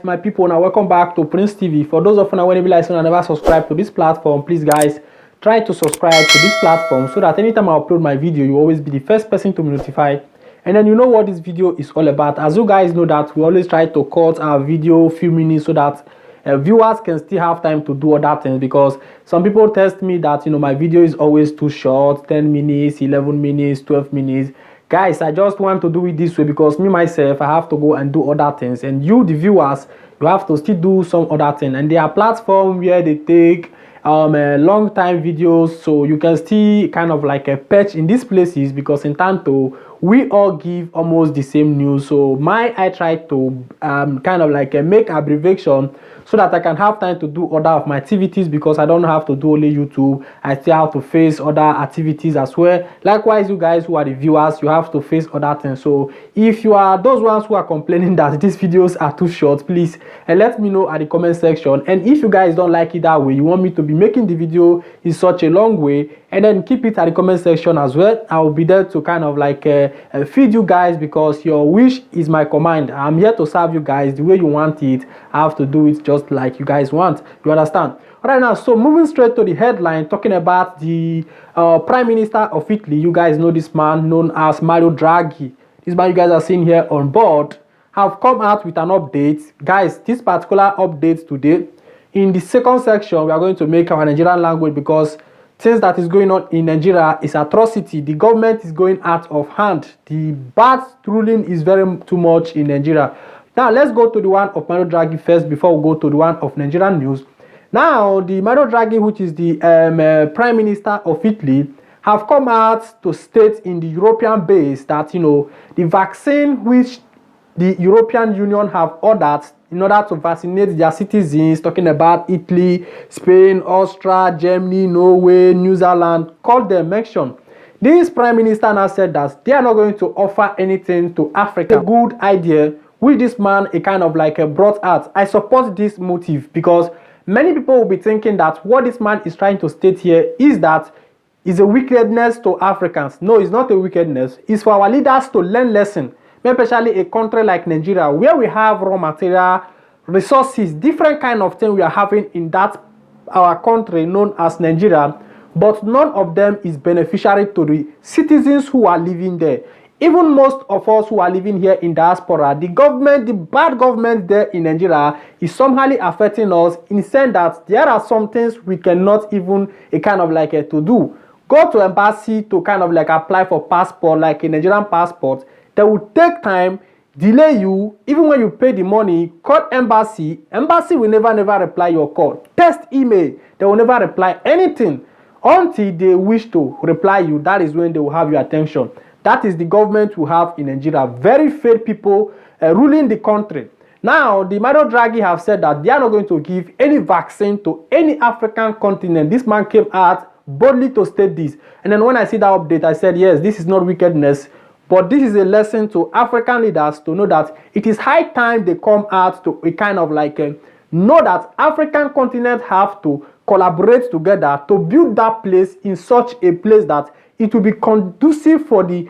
my people, now welcome back to Prince TV. For those of you who never listen and never subscribe to this platform, please guys try to subscribe to this platform so that anytime I upload my video, you always be the first person to be notified. And then you know what this video is all about. As you guys know that we always try to cut our video a few minutes so that viewers can still have time to do other things, because some people test me that my video is always too short, 10 minutes, 11 minutes, 12 minutes. Guys, I just want to do it this way because me myself, I have to go and do other things, and you the viewers, you have to still do some other thing. And there are platforms where they take long time videos, so you can still kind of like a patch in these places, because in Tanto we all give almost the same news. So I try to kind of like make abbreviation so that I can have time to do other of my activities, because I don't have to do only YouTube. I still have to face other activities as well. Likewise, you guys who are the viewers, you have to face other things. So if you are those ones who are complaining that these videos are too short, please let me know at the comment section. And if you guys don't like it that way, you want me to be making the video in such a long way, and then keep it at the comment section as well. I will be there to kind of like feed you guys, because your wish is my command. I'm here to serve you guys the way you want it. I have to do it just like you guys want. You understand? All right, now, so moving straight to the headline, talking about the Prime Minister of Italy. You guys know this man known as Mario Draghi. This man you guys are seeing here on board have come out with an update. Guys, this particular update today, in the second section, we are going to make our Nigerian language, because things that is going on in Nigeria is atrocity. The government is going out of hand. The bad ruling is very too much in Nigeria. Now, let's go to the one of Mario Draghi first before we go to the one of Nigerian news. Now, the Mario Draghi, which is the Prime Minister of Italy, have come out to state in the European base that, the vaccine which the European Union have ordered in order to vaccinate their citizens, talking about Italy, Spain, Austria, Germany, Norway, New Zealand, called them, mentioned. This Prime Minister now said that they are not going to offer anything to Africa. A good idea, which this man kind of like brought out. I support this motive, because many people will be thinking that what this man is trying to state here is that it's a wickedness to Africans. No, it's not a wickedness. It's for our leaders to learn lesson, especially a country like Nigeria, where we have raw material, resources, different kind of thing we are having in that our country known as Nigeria, but none of them is beneficiary to the citizens who are living there. Even most of us who are living here in diaspora, the government, the bad government there in Nigeria is somehow affecting us, in the sense that there are some things we cannot even kind of like to do. Go to embassy to kind of like apply for passport, like a Nigerian passport. They will take time, delay you. Even when you pay the money, call embassy. Embassy will never reply your call. Text email, they will never reply anything until they wish to reply you. That is when they will have your attention. That is the government we have in Nigeria. Very fair people ruling the country. Now, the Mario Draghi have said that they are not going to give any vaccine to any African continent. This man came out boldly to state this. And then when I see that update, I said, yes, this is not wickedness, but this is a lesson to African leaders to know that it is high time they come out to a kind of like know that African continent have to collaborate together to build that place in such a place that it will be conducive for the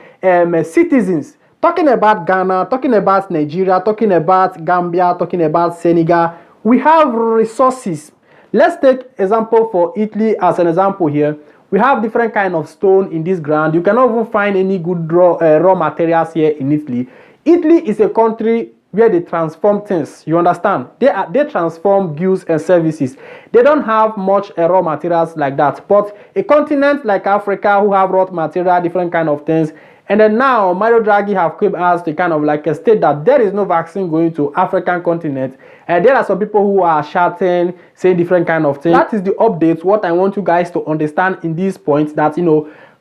citizens. Talking about Ghana, talking about Nigeria, talking about Gambia, talking about Senegal, we have resources. Let's take example for Italy as an example here. We have different kind of stone in this ground. You cannot even find any good raw materials here in Italy. Italy is a country where they transform things. You understand? They transform goods and services. They don't have much raw materials like that. But a continent like Africa, who have raw material, different kind of things. And then now Mario Draghi have come as to kind of like a state that there is no vaccine going to African continent. And there are some people who are shouting, saying different kind of things. That is the update. What I want you guys to understand in this point, that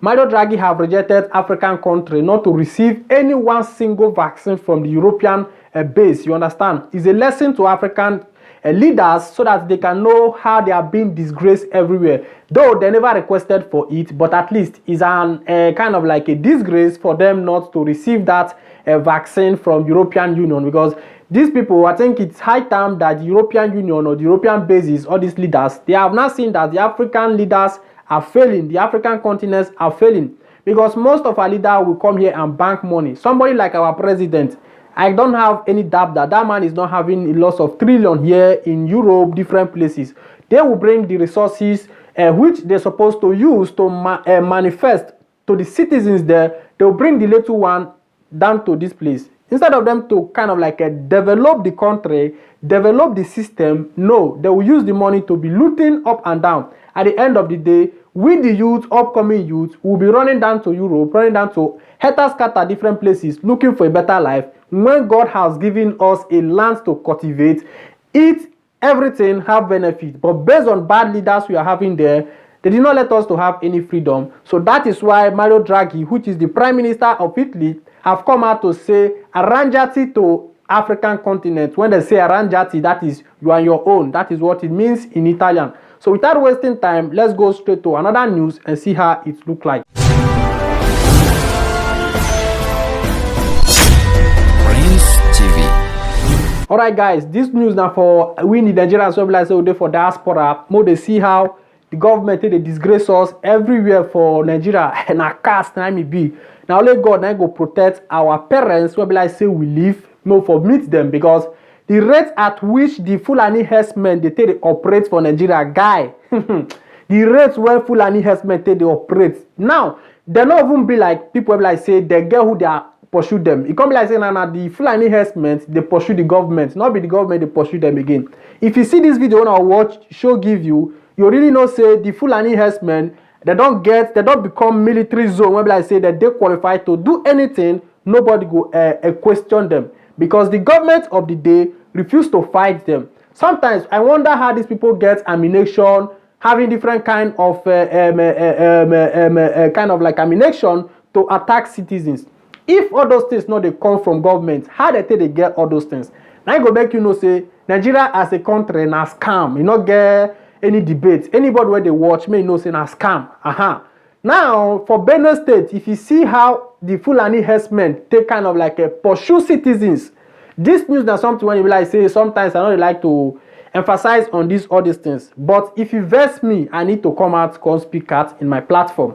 Mario Draghi have rejected African country not to receive any one single vaccine from the European base. You understand? It's a lesson to African leaders, so that they can know how they are being disgraced everywhere. Though they never requested for it, but at least it's an kind of like a disgrace for them not to receive that vaccine from European Union, because these people, I think it's high time that the European Union or the European bases, all these leaders, they have now seen that the African leaders are failing, the African continents are failing, because most of our leaders will come here and bank money. Somebody like our president, I don't have any doubt that that man is not having a loss of trillion here in Europe, different places. They will bring the resources which they're supposed to use to manifest to the citizens there. They'll bring the little one down to this place. Instead of them to kind of like develop the country, develop the system, no, they will use the money to be looting up and down. At the end of the day, we the youth, upcoming youth, will be running down to Europe, running down to scatter different places, looking for a better life, when God has given us a land to cultivate, eat, everything, have benefit. But based on bad leaders we are having there, they did not let us to have any freedom. So that is why Mario Draghi, which is the Prime Minister of Italy, have come out to say arrangiati to African continent. When they say arrangiati, that is you are your own. That is what it means in Italian. So without wasting time, let's go straight to another news and see how it looks like. Alright guys, this news now for we in Nigeria as well as for diaspora. More they see how the government they disgrace us everywhere for Nigeria and a cast na me be. Now only God now go protect our parents where like say we live, no for meet them, because the rate at which the Fulani herdsmen they take they operate for Nigeria, guy. The rates where Fulani herdsmen take they operate. Now, they not even be like people like say they get who they are pursue them. It come like saying now the Fulani herdsmen they pursue the government, not be the government they pursue them again. If you see this video when I watch show give you, you really know say the Fulani herdsmen they don't become military zone where like say that they qualify to do anything, nobody go question them. Because the government of the day refuse to fight them. Sometimes I wonder how these people get ammunition, having different kind of ammunition to attack citizens. If all those things not they come from government, how they get all those things? Now I go make you know say Nigeria as a country na scam. You not get any debate. Anybody where they watch may know say na scam. Now for Benue State, if you see how the Fulani herdsmen take kind of like pursue citizens, this news is something when you like say sometimes I don't like to emphasize on all these things. But if you verse me, I need to come out come speak out in my platform.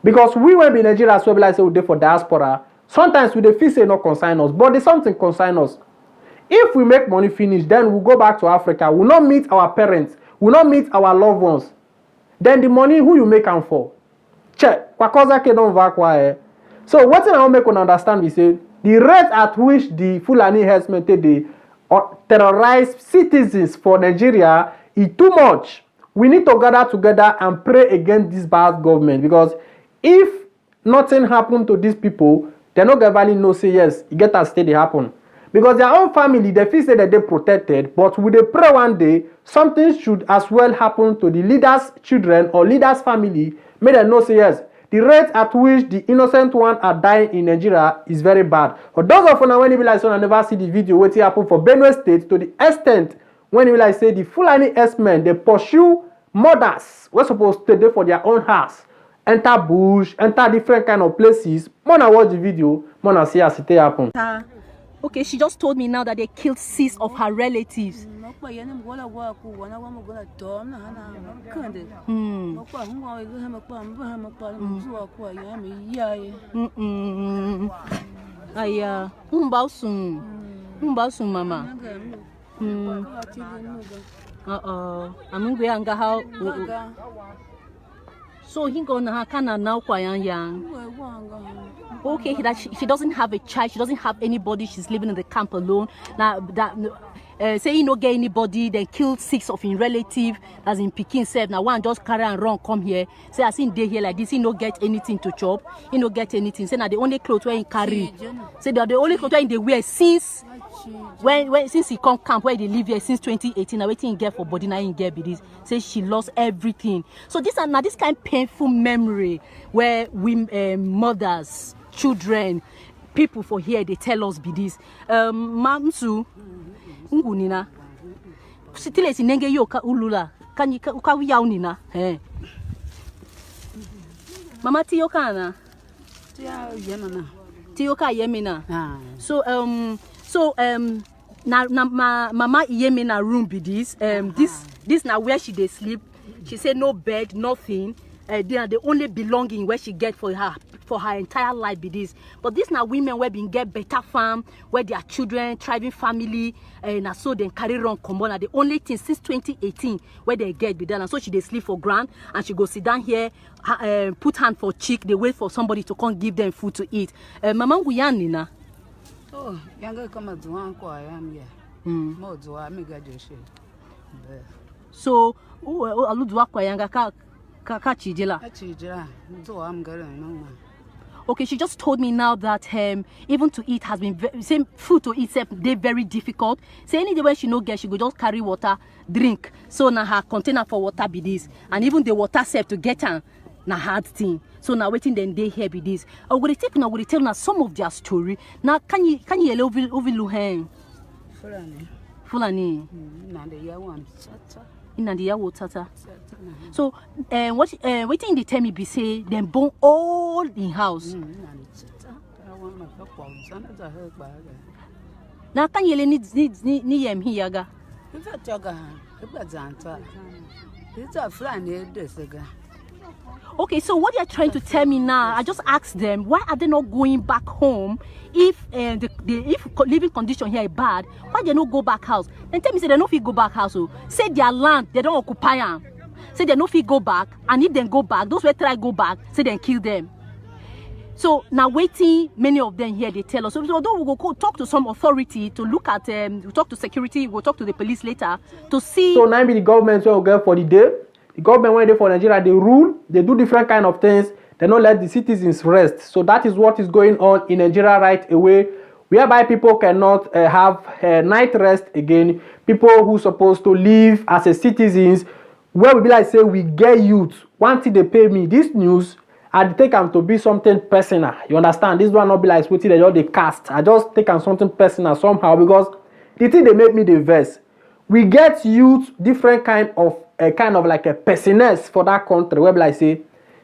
Because we when be Nigeria as well like say we dey for diaspora, sometimes we dey feel say not consign us, but there's something consign us. If we make money finish, then we'll go back to Africa. We'll not meet our parents, we'll not meet our loved ones. Then the money who you make them for? Check. So what I want to make one understand is say the rate at which the Fulani herdsmen they terrorize citizens for Nigeria is too much. We need to gather together and pray against this bad government, because if nothing happened to these people, they're not going to know say yes, it get as they happen. Because their own family, they feel say that they're protected, but with the pray one day, something should as well happen to the leader's children or leader's family. May they know say yes, the rate at which the innocent one are dying in Nigeria is very bad. For those of you when you be like, so I never see the video what happened for Benue State to the extent when you like say the Fulani herdsmen they pursue mothers we're supposed to do for their own house, enter bush, enter different kind of places. Mona watch the video, mona see as it happen. Okay, she just told me now that they killed 6 of her relatives. Aya, mama. I'm going to how. So he gonna kana now quite young. Okay, that she doesn't have a child, she doesn't have anybody, she's living in the camp alone. Now that say you no get anybody, they killed 6 of his relatives as in Pekin self. Now one just carry and run come here. Say I seen day here like this, he no get anything to chop, he no get anything. Say now the only clothes where he carry. Say that the only clothes where they wear since since he come camp where they live here since 2018. Now waiting get for body, now he get be this. Say she lost everything. So this and now this kind of painful memory where we mothers, children, people for here they tell us be this. Mamsu ngunina. Sitile sinenge yo ka ulula. Kan ka wiyaunina. Mama tiyo kana. Tiyo yemina. Tiyo ka yemina. So mama yemina room be this. This now where she they sleep. She said no bed, nothing. They are the only belonging where she get for for her entire life be this. But these now women where been get better farm, where their children, thriving family, and so then carry on common. The only thing since 2018 where they get be done. And so she they sleep for ground and she go sit down here, put hand for cheek, they wait for somebody to come give them food to eat. Mama Guyanina. Oh, younger come at one I am here. More do I make a dish. So, aludwa kwa yanga ka chijela. I'm going. Okay, she just told me now that even to eat has been same food to eat they very difficult. Say any day when she no get, she go just carry water, drink. So now her container for water be this, and even the water self to get her na hard thing. So now waiting then they here be this. I will take now will tell now some of their story. Now can you over hen? Fulani. In the yawo tata. So what waiting they tell me be say them born all in house. Now can you ni yem hiyaga? Okay, so what they're trying to tell me now, I just asked them, why are they not going back home if if living condition here is bad? Why they not go back house? Then tell me say they don't fit go back house. So say their land they don't occupy them. Say they don't fit go back, and if they go back, those who try go back, say they kill them. So now waiting, many of them here they tell us. So although we will go talk to some authority to look at we'll talk to security, we'll talk to the police later to see. So now be the government will go for the day. The government when they for Nigeria, they rule, they do different kind of things, they don't let the citizens rest. So that is what is going on in Nigeria right away, whereby people cannot have night rest again. People who supposed to live as a citizens, where we be like say we get youth, one thing they pay me, this news, I take them to be something personal. You understand? This one not be like sweetie they just they cast. I just take them something personal somehow because the thing they make me the verse. We get youth different kind of like a personess for that country where like say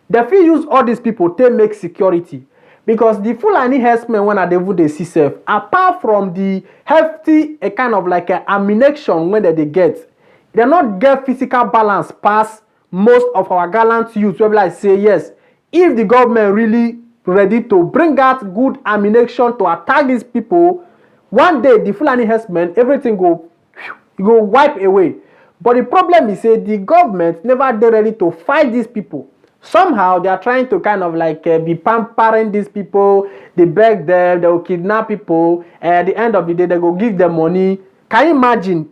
they feel use all these people to make security because the Fulani herdsmen when they see self apart from the hefty kind of like a ammunition when they get, they not get physical balance past most of our gallant youth where like say yes, if the government really ready to bring out good ammunition to attack these people, one day the Fulani herdsmen everything go wipe away. But the problem is that the government never did ready to fight these people. Somehow they are trying to kind of like be pampering these people. They beg them, they will kidnap people. At the end of the day, they go give them money. Can you imagine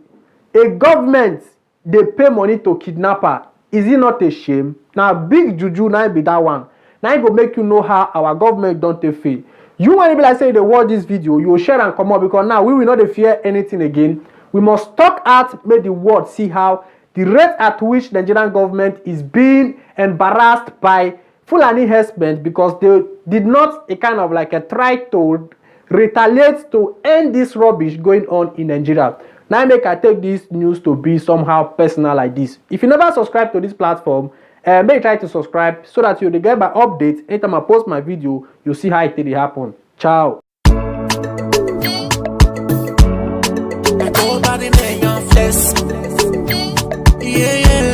a government they pay money to kidnapper? Is it not a shame? Now big juju now be that one. Now it will make you know how our government don't take fail. You want to be like say they watch this video, you will share and come up because now we will not fear anything again. We must talk out, make the world see how the rate at which the Nigerian government is being embarrassed by Fulani herdsmen because they did not kind of like try to retaliate to end this rubbish going on in Nigeria. Now make I take this news to be somehow personal like this. If you never subscribe to this platform, make try to subscribe so that you'll get my updates. Anytime I post my video, you'll see how it really happen. Ciao. Nobody name your flesh. Yeah, yeah.